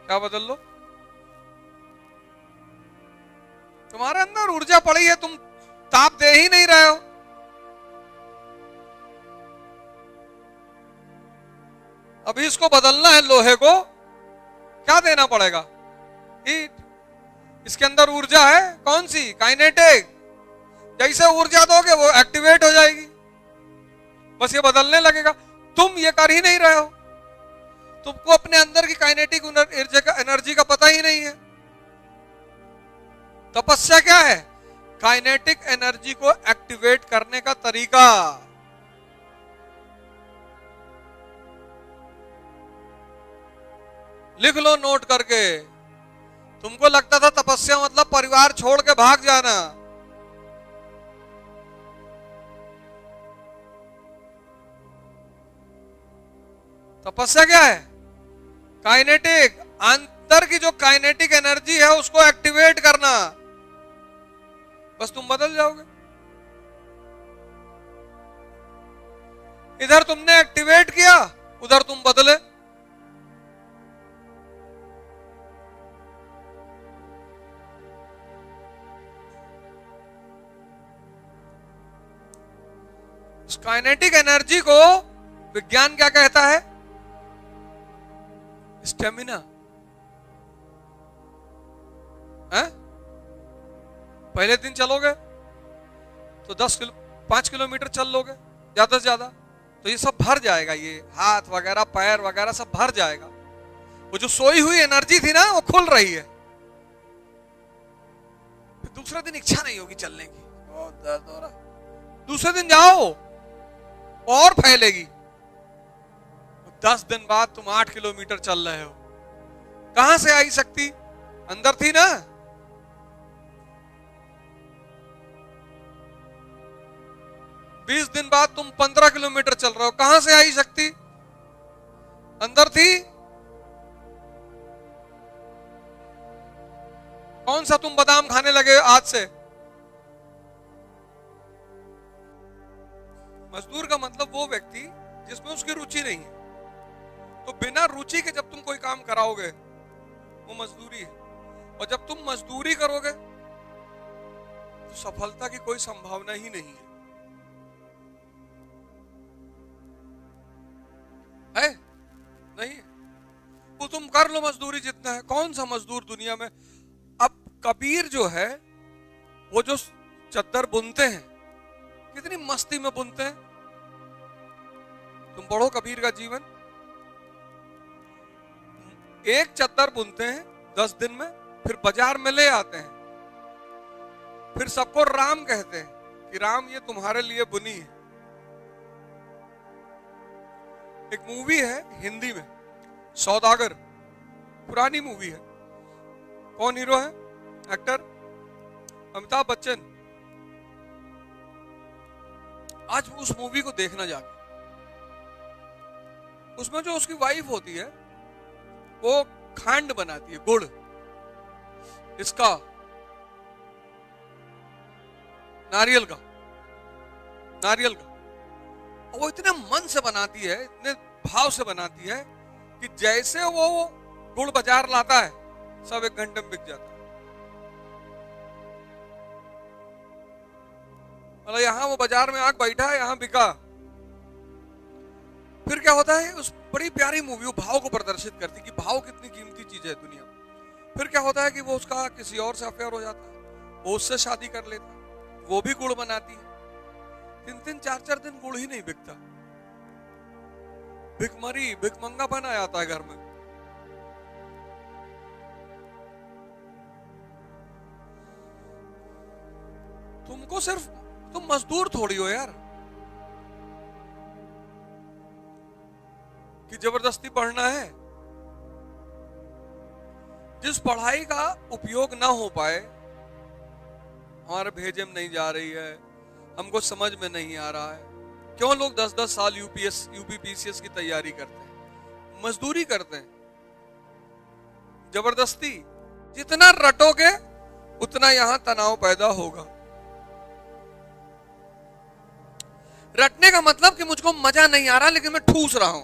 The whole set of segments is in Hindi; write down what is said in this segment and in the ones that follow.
क्या बदल लो? तुम्हारे अंदर ऊर्जा पड़ी है, तुम ताप दे ही नहीं रहे हो। अभी इसको बदलना है, लोहे को क्या देना पड़ेगा? हीट। इसके अंदर ऊर्जा है, कौन सी? काइनेटिक। जैसे ऊर्जा दोगे वो एक्टिवेट हो जाएगी, बस ये बदलने लगेगा। तुम ये कर ही नहीं रहे हो, तुमको अपने अंदर की काइनेटिक एनर्जी का पता ही नहीं है। तपस्या क्या है? काइनेटिक एनर्जी को एक्टिवेट करने का तरीका। लिख लो नोट करके। तुमको लगता था तपस्या मतलब परिवार छोड़ के भाग जाना। तपस्या क्या है? काइनेटिक, अंदर की जो काइनेटिक एनर्जी है उसको एक्टिवेट करना। बस तुम बदल जाओगे। इधर तुमने एक्टिवेट किया, उधर तुम बदले। उस काइनेटिक एनर्जी को विज्ञान क्या कहता है? स्टेमिना। पहले दिन चलोगे तो 5 किलोमीटर चल लोगे ज्यादा से ज्यादा, तो ये सब भर जाएगा, ये हाथ वगैरह पैर वगैरह सब भर जाएगा। वो जो सोई हुई एनर्जी थी ना वो खुल रही है। फिर दूसरे दिन इच्छा नहीं होगी चलने की, दर्द हो रहा। दूसरे दिन जाओ और फैलेगी। 10 दिन बाद तुम 8 किलोमीटर चल रहे हो। कहां से आई शक्ति? अंदर थी ना। बीस दिन बाद तुम 15 किलोमीटर चल रहे हो। कहां से आई शक्ति? अंदर थी। कौन सा तुम बादाम खाने लगे आज से? मजदूर का मतलब वो व्यक्ति जिसमें उसकी रुचि नहीं है। तो बिना रुचि के जब तुम कोई काम कराओगे वो मजदूरी है, और जब तुम मजदूरी करोगे तो सफलता की कोई संभावना ही नहीं है नहीं। वो तुम कर लो मजदूरी जितना है। कौन सा मजदूर दुनिया में? अब कबीर जो है वो जो चद्दर बुनते हैं कितनी मस्ती में बुनते हैं। तुम पढ़ो कबीर का जीवन। एक चद्दर बुनते हैं 10 दिन में, फिर बाजार में ले आते हैं, फिर सबको राम कहते हैं कि राम ये तुम्हारे लिए बुनी है। एक मूवी है हिंदी में, सौदागर, पुरानी मूवी है। कौन हीरो है? एक्टर अमिताभ बच्चन। आज उस मूवी को देखना जाके, उसमें जो उसकी वाइफ होती है वो खांड बनाती है, गुड़, इसका नारियल का। और वो इतने मन से बनाती है, इतने भाव से बनाती है कि जैसे वो गुड़ बाजार लाता है सब 1 घंटे में बिक जाता है। मतलब यहां वो बाजार में आके बैठा है, यहां बिका। फिर क्या होता है? उस बड़ी प्यारी मूवी वो भाव को प्रदर्शित करती कि भाव कितनी कीमती चीज है दुनिया में। फिर क्या होता है कि वो उसका किसी और से अफेयर हो जाता है, वो उससे शादी कर लेता है, वो भी गुड़ बनाती है। 3-3, 4-4 दिन गुड़ ही नहीं बिकता। भिखमरी, भिखमंगापन आ जाता है घर में। तुमको सिर्फ, तुम मजदूर थोड़ी हो यार कि जबरदस्ती पढ़ना है। जिस पढ़ाई का उपयोग ना हो पाए, हमारे भेजे में नहीं जा रही है, हमको समझ में नहीं आ रहा है, क्यों लोग 10-10 साल यूपीपीसीएस की तैयारी करते हैं, मजदूरी करते हैं, जबरदस्ती। जितना रटोगे उतना यहां तनाव पैदा होगा। रटने का मतलब कि मुझको मजा नहीं आ रहा लेकिन मैं ठूस रहा हूं।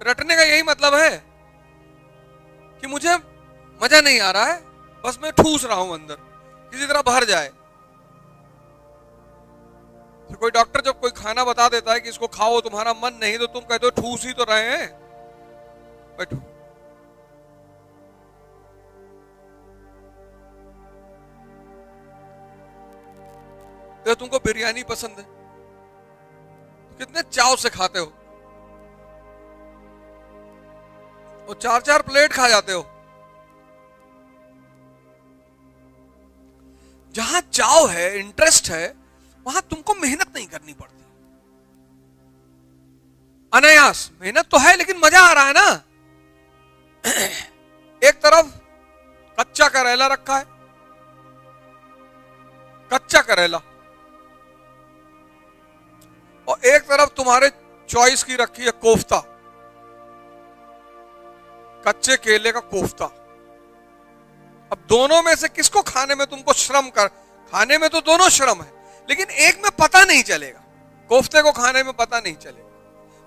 रटने का यही मतलब है कि मुझे मजा नहीं आ रहा है, बस मैं ठूस रहा हूं अंदर, किसी तरह भर जाए। तो कोई डॉक्टर जब कोई खाना बता देता है कि इसको खाओ, तुम्हारा मन नहीं, तो तुम कहते हो ठूस ही तो रहे हैं, बैठो। तो तुमको बिरयानी पसंद है, तो कितने चाव से खाते हो, और 4-4 प्लेट खा जाते हो। जहां चाव है, इंटरेस्ट है, वहां तुमको मेहनत नहीं करनी पड़ती, अनायास। मेहनत तो है लेकिन मजा आ रहा है ना। एक तरफ कच्चा करेला रखा है, कच्चा करेला, और एक तरफ तुम्हारे चॉइस की रखी है कोफ्ता, कच्चे केले का कोफ्ता। अब दोनों में से किसको खाने में तुमको श्रम कर, खाने में तो दोनों श्रम है, लेकिन एक में पता नहीं चलेगा, कोफ्ते को खाने में पता नहीं चलेगा।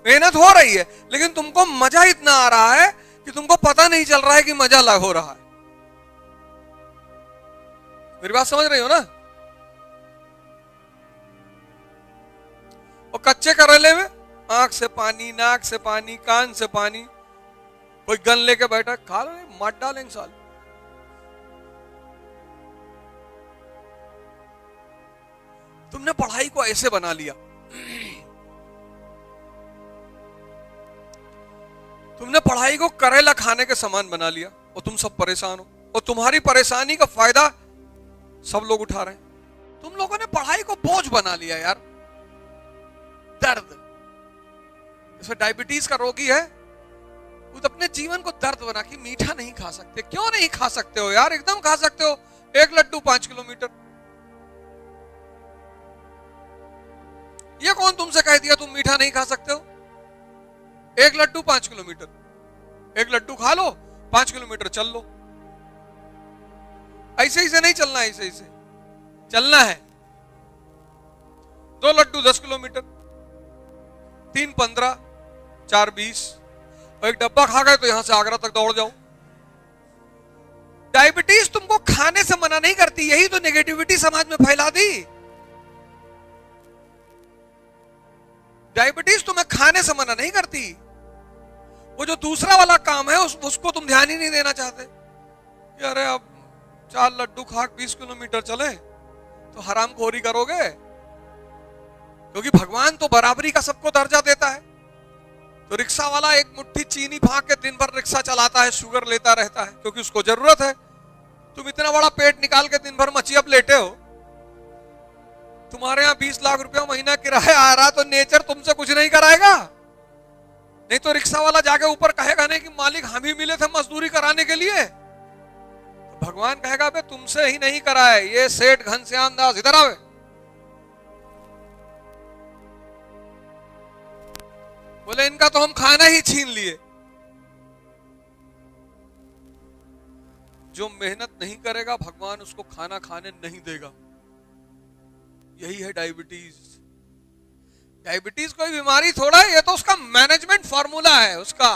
मेहनत हो रही है लेकिन तुमको मजा इतना आ रहा है कि तुमको पता नहीं चल रहा है कि मजा लग हो रहा है। मेरी बात समझ रही हो ना? और कच्चे करेले में आंख से पानी, नाक से पानी, कान से पानी। कोई गन लेके बैठा, खा लो, मार डालेंगे साल। तुमने पढ़ाई को ऐसे बना लिया, तुमने पढ़ाई को करेला खाने के समान बना लिया, और तुम सब परेशान हो, और तुम्हारी परेशानी का फायदा सब लोग उठा रहे हैं। तुम लोगों ने पढ़ाई को बोझ बना लिया यार, दर्द। जैसे डायबिटीज का रोगी है, वो अपने जीवन को दर्द बना कि मीठा नहीं खा सकते। क्यों नहीं खा सकते हो यार? एकदम खा सकते हो, 1 लड्डू 5 किलोमीटर। ये कौन तुमसे कह दिया तुम मीठा नहीं खा सकते हो? 1 लड्डू 5 किलोमीटर, 1 लड्डू खा लो, 5 किलोमीटर चल लो। ऐसे ही से नहीं चलना, ऐसे ही से चलना है। 2 लड्डू 10 किलोमीटर, 3 15, 4 20, और 1 डब्बा खा गए तो यहां से आगरा तक दौड़ जाओ। डायबिटीज तुमको खाने से मना नहीं करती, यही तो नेगेटिविटी समाज में फैला दी। डायबिटीज तुम्हें खाने से मना नहीं करती, वो जो दूसरा वाला काम है उसको तुम ध्यान ही नहीं देना चाहते कि अरे अब 4 लड्डू खा 20 किलोमीटर चले तो हरामखोरी करोगे, क्योंकि भगवान तो बराबरी का सबको दर्जा देता है। तो रिक्शा वाला एक मुट्ठी चीनी फाँक के दिन भर रिक्शा चलाता है, शुगर लेता रहता है क्योंकि उसको जरूरत है। तुम इतना बड़ा पेट निकाल के दिन भर मछिया लेटे हो, तुम्हारे यहाँ 20 लाख रुपया महीना किराया आ रहा, तो नेचर तुमसे कुछ नहीं कराएगा। नहीं तो रिक्शा वाला जाके ऊपर कहेगा नहीं कि मालिक हम ही मिले थे मजदूरी कराने के लिए, तो भगवान कहेगा बे तुमसे ही नहीं कराए, ये सेठ घनश्याम दास इधर आवे। बोले इनका तो हम खाना ही छीन लिए। जो मेहनत नहीं करेगा भगवान उसको खाना खाने नहीं देगा। यही है डायबिटीज। डायबिटीज कोई बीमारी थोड़ा है, ये तो उसका मैनेजमेंट फॉर्मूला है। उसका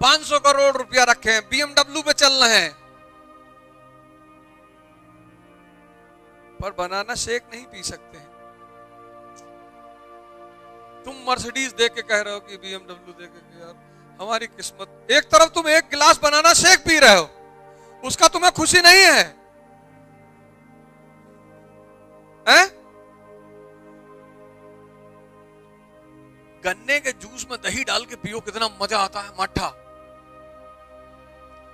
500 करोड़ रुपया रखे हैं, BMW पे चल रहे हैं, पर बनाना शेक नहीं पी सकते हैं। तुम मर्सिडीज देख के कह रहे हो कि BMW देख के यार हमारी किस्मत। एक तरफ तुम 1 गिलास बनाना शेक पी रहे हो, उसका तुम्हें खुशी नहीं है, हैं? गन्ने के जूस में दही डाल के पियो, कितना मजा आता है, मट्ठा।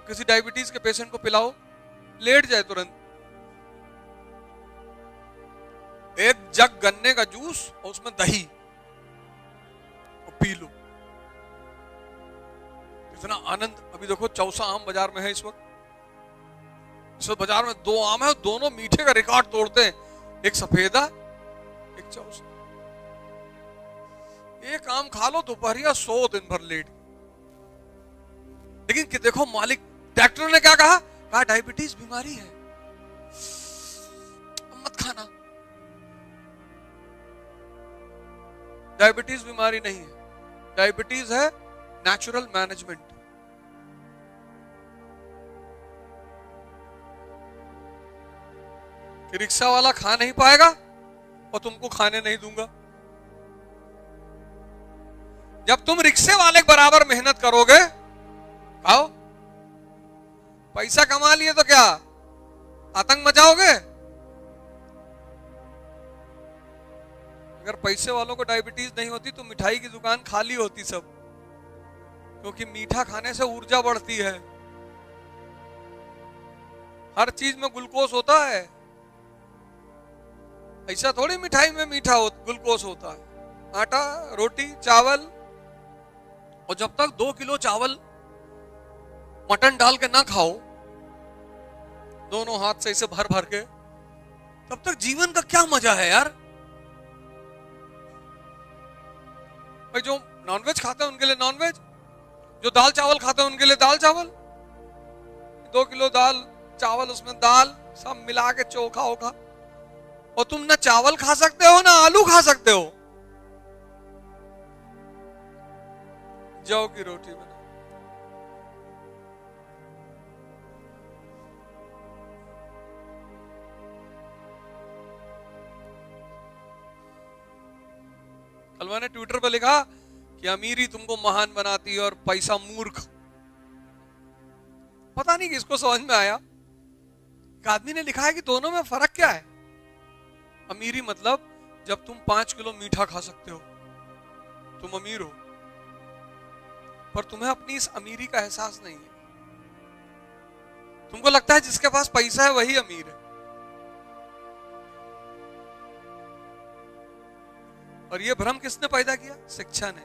किसी डायबिटीज के पेशेंट को पिलाओ, लेट जाए तुरंत। 1 जग गन्ने का जूस और उसमें दही और पी लो, इतना आनंद। अभी देखो चौसा आम बाजार में है इस वक्त। इस वक्त बाजार में 2 आम है, दोनों मीठे का रिकॉर्ड तोड़ते हैं, एक सफेदा एक चौसा। एक आम खा लो दोपहरिया, 100 दिन भर लेट। लेकिन कि देखो मालिक, डॉक्टर ने क्या कहा? कहा डायबिटीज बीमारी है, मत खाना। डायबिटीज बीमारी नहीं है, डायबिटीज है नेचुरल मैनेजमेंट। कि रिक्शा वाला खा नहीं पाएगा और तुमको खाने नहीं दूंगा। जब तुम रिक्शे वाले के बराबर मेहनत करोगे, खाओ, पैसा कमा लिए तो क्या आतंक मचाओगे? अगर पैसे वालों को डायबिटीज नहीं होती तो मिठाई की दुकान खाली होती सब, क्योंकि मीठा खाने से ऊर्जा बढ़ती है। हर चीज में ग्लूकोज होता है, ऐसा थोड़ी मिठाई में मीठा ग्लूकोज होता है। आटा, रोटी, चावल, और जब तक 2 किलो चावल मटन डाल के ना खाओ दोनों हाथ से इसे भर भर के, तब तक जीवन का क्या मजा है यार। भाई जो नॉनवेज खाते हैं उनके लिए नॉनवेज, जो दाल चावल खाते हैं उनके लिए दाल चावल। 2 किलो दाल चावल, उसमें दाल सब मिला के चोखा ओखा, और तुम ना चावल खा सकते हो ना आलू खा सकते हो। जौ की रोटी बना, कल मैंने ट्विटर पर लिखा कि अमीरी तुमको महान बनाती है और पैसा मूर्ख। पता नहीं किसको समझ में आया। एक आदमी ने लिखा है कि दोनों में फर्क क्या है। अमीरी मतलब जब तुम 5 किलो मीठा खा सकते हो तुम अमीर हो, पर तुम्हें अपनी इस अमीरी का एहसास नहीं है। तुमको लगता है जिसके पास पैसा है वही अमीर है, और यह भ्रम किसने पैदा किया? शिक्षा ने।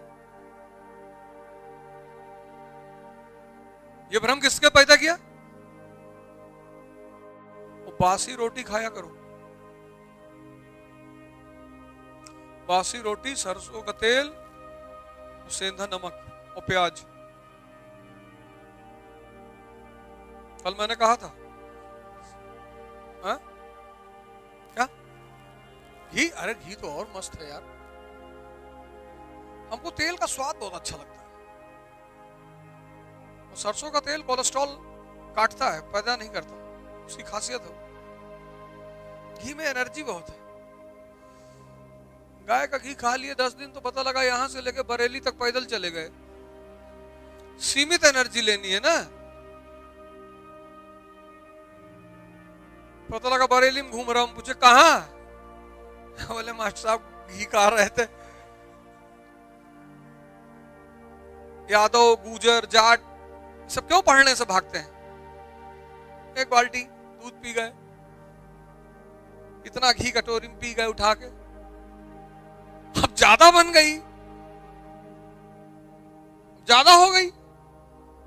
यह भ्रम किसने पैदा किया? वो बासी रोटी खाया करो, बासी रोटी, सरसों का तेल, सेंधा नमक और प्याज। कल मैंने कहा था हा? क्या घी? अरे घी तो और मस्त है यार। हमको तेल का स्वाद बहुत अच्छा लगता है। और सरसों का तेल कोलेस्ट्रॉल काटता है, पैदा नहीं करता, उसकी खासियत है। घी में एनर्जी बहुत है। गाय का घी खा लिए 10 दिन तो पता लगा यहां से लेके बरेली तक पैदल चले गए। सीमित एनर्जी लेनी है ना। पता लगा बरेली में घूम रहा हूं, पूछे कहां? बोले मास्टर साहब घी खा रहे थे। यादव, गुजर, जाट सब क्यों पढ़ने से भागते हैं? एक बाल्टी दूध पी गए, इतना घी कटोरी में पी गए उठा के, अब ज्यादा बन गई, ज्यादा हो गई,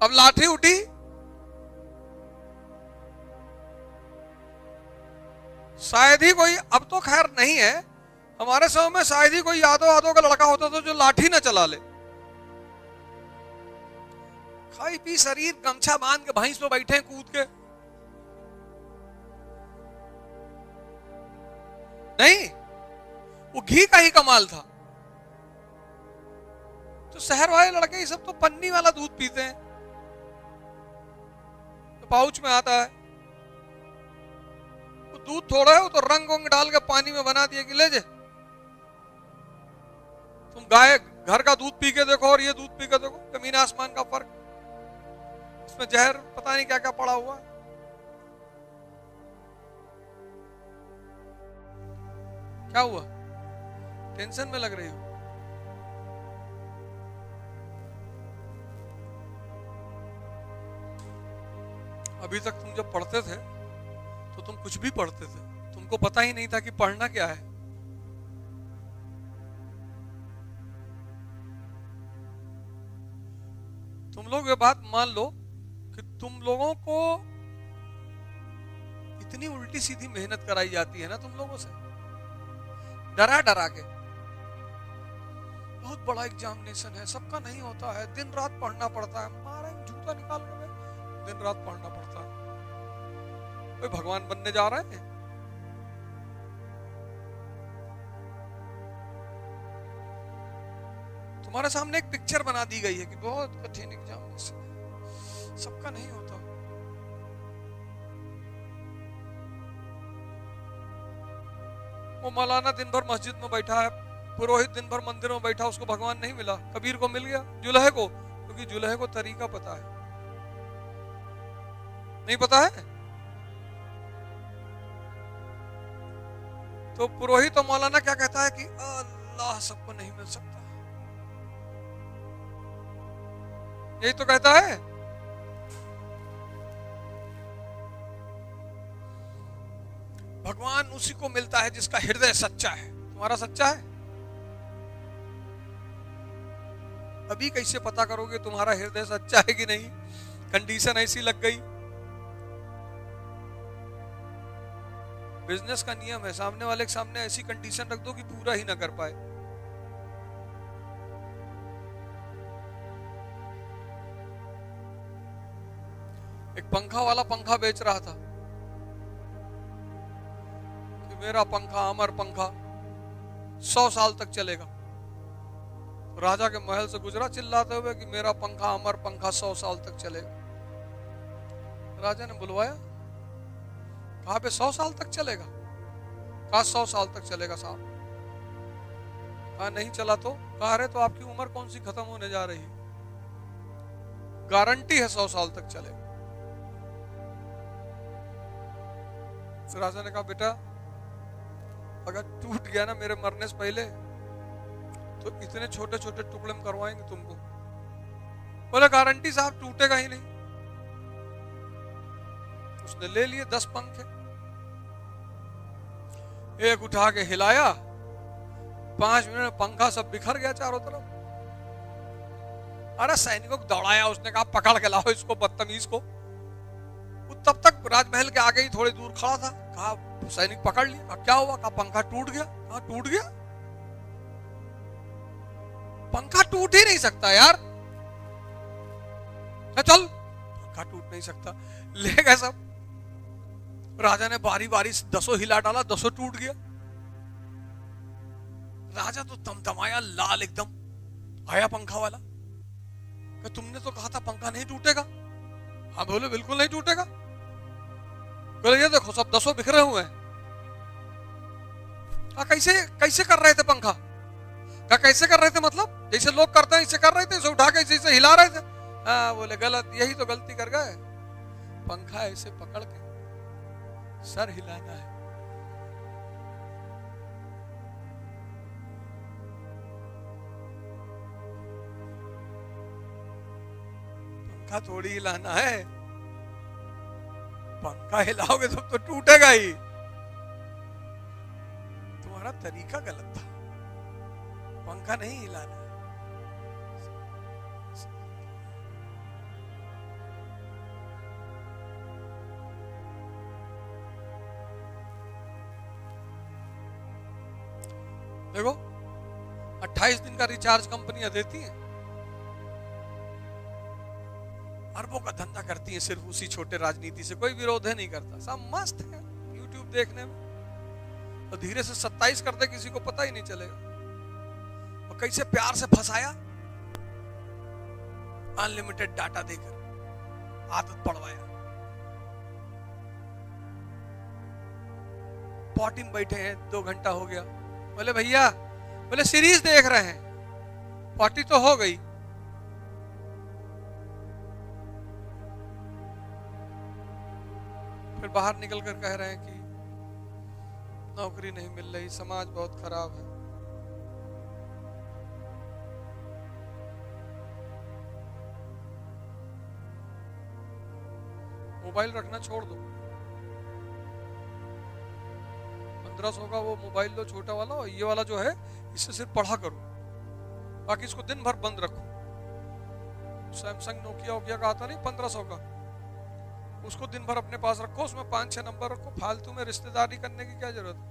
अब लाठी उठी, शायद ही कोई, अब तो खैर नहीं है, हमारे समय में शायद ही कोई यादव यादव का लड़का होता था जो लाठी ना चला ले। खाई पी शरीर गमछा बांध के भैंस पे बैठे कूद के। नहीं, वो घी का ही कमाल था। तो शहर वाले लड़के ये सब तो पन्नी वाला दूध पीते हैं, तो पाउच में आता है। वो दूध थोड़ा है, वो तो रंग वंग डाल के पानी में बना दिया कि ले जे। तुम गाय घर का दूध पी के देखो और ये दूध पी के देखो, जमीन आसमान का फर्क। इसमें जहर पता नहीं क्या क्या पड़ा हुआ है। क्या हुआ? टेंशन में लग रही हो? अभी तक तुम जब पढ़ते थे तो तुम कुछ भी पढ़ते थे, तुमको पता ही नहीं था कि पढ़ना क्या है। तुम लोग ये बात मान लो कि तुम लोगों को इतनी उल्टी सीधी मेहनत कराई जाती है ना तुम लोगों से, डरा डरा के। बहुत बड़ा एग्जामिनेशन है, सबका नहीं होता है, दिन रात पढ़ना पड़ता है। मारे जूता निकाल के दिन रात पढ़ना पड़ता है। कोई भगवान बनने जा रहे हैं? तुम्हारे सामने एक पिक्चर बना दी गई है कि बहुत कठिन एग्जाम, सबका नहीं होता। वो मौलाना दिन भर मस्जिद में बैठा है, पुरोहित दिन भर मंदिर में बैठा, उसको भगवान नहीं मिला। कबीर को मिल गया, जुलहे को, क्योंकि जुलहे को तरीका पता है। नहीं पता है तो पुरोहित और मौलाना क्या कहता है कि अल्लाह सबको नहीं मिल सकता, यही तो कहता है। भगवान उसी को मिलता है जिसका हृदय सच्चा है। तुम्हारा सच्चा है? अभी कैसे पता करोगे तुम्हारा हृदय सच्चा है कि नहीं? कंडीशन ऐसी लग गई। बिजनेस का नियम है, सामने वाले के सामने ऐसी कंडीशन रख दो कि पूरा ही ना कर पाए। एक पंखा वाला पंखा बेच रहा था कि मेरा पंखा अमर पंखा 100 साल तक चलेगा। राजा के महल से गुजरा चिल्लाते हुए कि मेरा पंखा अमर पंखा 100 साल तक चलेगा। राजा ने बुलवाया, कहा पे 100 साल तक चलेगा? कहा 100 साल तक चलेगा साहब। कहा नहीं चला तो? कहा अरे तो आपकी उम्र कौन सी खत्म होने जा रही है, गारंटी है 100 साल तक चलेगा। राजा ने कहा बेटा अगर टूट गया ना मेरे मरने से पहले तो इतने छोटे छोटे टुकड़े में करवाएंगे तुमको। बोले गारंटी साहब टूटेगा ही नहीं। उसने ले लिए 10 पंखे, एक उठा के हिलाया, 5 मिनट में पंखा सब बिखर गया चारों तरफ। अरे सैनिकों को दौड़ाया, उसने कहा पकड़ के लाओ इसको, बदतमीज को। वो तब तक राजमहल के आगे ही थोड़ी दूर खड़ा था। कहा सैनिक पकड़ लिया। कहा क्या हुआ? कहा पंखा टूट गया। कहा टूट गया? पंखा टूट ही नहीं सकता यार। चल पंखा टूट नहीं सकता, ले गए सब। राजा ने बारी बारी से 10 हिला डाला, 10 टूट गया। राजा तो तमतमाया, लाल एकदम। आया पंखा वाला, तुमने तो कहा था पंखा नहीं टूटेगा। हाँ बोले बिल्कुल नहीं टूटेगा। बोले ये देखो सब 10 बिखरे हुए हैं। कैसे कैसे कर रहे थे पंखा? क्या कैसे कर रहे थे? मतलब जैसे लोग करते हैं ऐसे कर रहे थे, इसे उठा के ऐसे हिला रहे थे। हाँ बोले गलत, यही तो गलती कर गए। पंखा ऐसे पकड़ के सर हिलाना है। पंखा थोड़ी हिलाना है, पंखा हिलाओगे तो टूटेगा ही। तुम्हारा तरीका गलत था, पंखा नहीं हिलाना। देखो 28 दिन का रिचार्ज कंपनियां देती हैं, अरबों का धंधा करती हैं सिर्फ उसी छोटे राजनीति से। कोई विरोध है नहीं करता, सब मस्त है यूट्यूब देखने में। और धीरे से 27 कर दे, किसी को पता ही नहीं चलेगा। और कैसे प्यार से फंसाया, अनलिमिटेड डाटा देकर आदत पड़वाया। पॉटी में बैठे हैं, 2 घंटा हो गया। बोले भैया, बोले सीरीज देख रहे हैं। पॉटी तो हो गई, फिर बाहर निकल कर कह रहे हैं कि नौकरी नहीं मिल रही, समाज बहुत खराब है। मोबाइल रखना छोड़ दो, 1500 का वो मोबाइल लो छोटा वाला, और ये वाला जो है इससे सिर्फ पढ़ा करो, बाकी इसको दिन भर बंद रखो। सैमसंग नोकिया का आता नहीं 1500 का, उसको दिन भर अपने पास रखो, उसमें 5-6 नंबर रखो। फालतू में रिश्तेदारी करने की क्या जरूरत है?